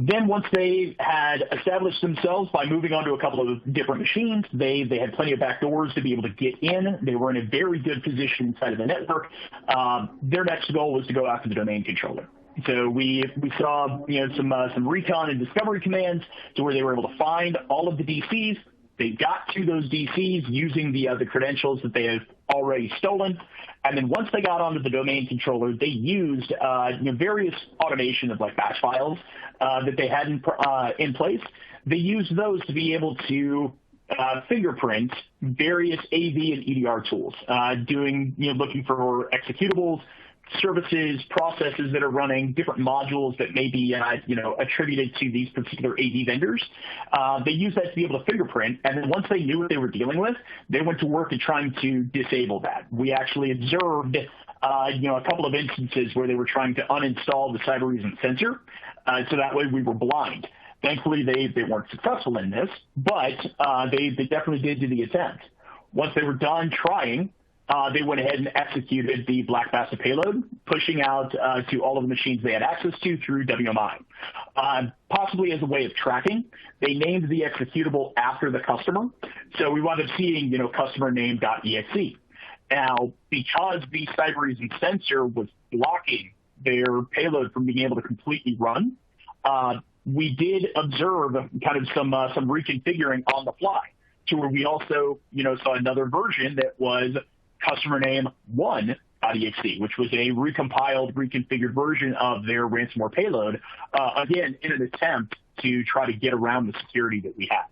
Then once they had established themselves by moving onto a couple of different machines, they had plenty of backdoors to be able to get in. They were in a very good position inside of the network. Their next goal was to go after the domain controller. So we saw some recon and discovery commands to where they were able to find all of the DCs. They got to those DCs using the credentials that they had already stolen. And then once they got onto the domain controller, they used various automation of like batch files that they had in place. They used those to be able to fingerprint various AV and EDR tools, looking for executables, services, processes that are running, different modules that may be attributed to these particular AV vendors. They use that to be able to fingerprint, and then once they knew what they were dealing with, they went to work at trying to disable that. We actually observed a couple of instances where they were trying to uninstall the Cybereason sensor, so that way we were blind. Thankfully, they weren't successful in this, but they definitely did do the attempt. Once they were done trying, they went ahead and executed the Black Basta payload, pushing out to all of the machines they had access to through WMI. Possibly as a way of tracking, they named the executable after the customer. So we wound up seeing, customer name.exe. Now, because the Cybereason sensor was blocking their payload from being able to completely run, we did observe kind of some reconfiguring on the fly, to where we also, saw another version that was customer name 1.exe, which was a recompiled, reconfigured version of their ransomware payload, again, in an attempt to try to get around the security that we had.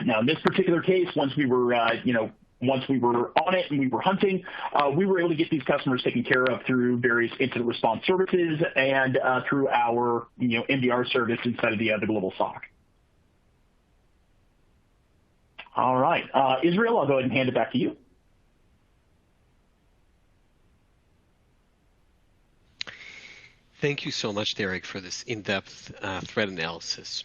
Now, in this particular case, once we were on it and we were hunting, we were able to get these customers taken care of through various incident response services and through our MDR service inside of the global SOC. All right. Israel, I'll go ahead and hand it back to you. Thank you so much, Derek, for this in-depth threat analysis.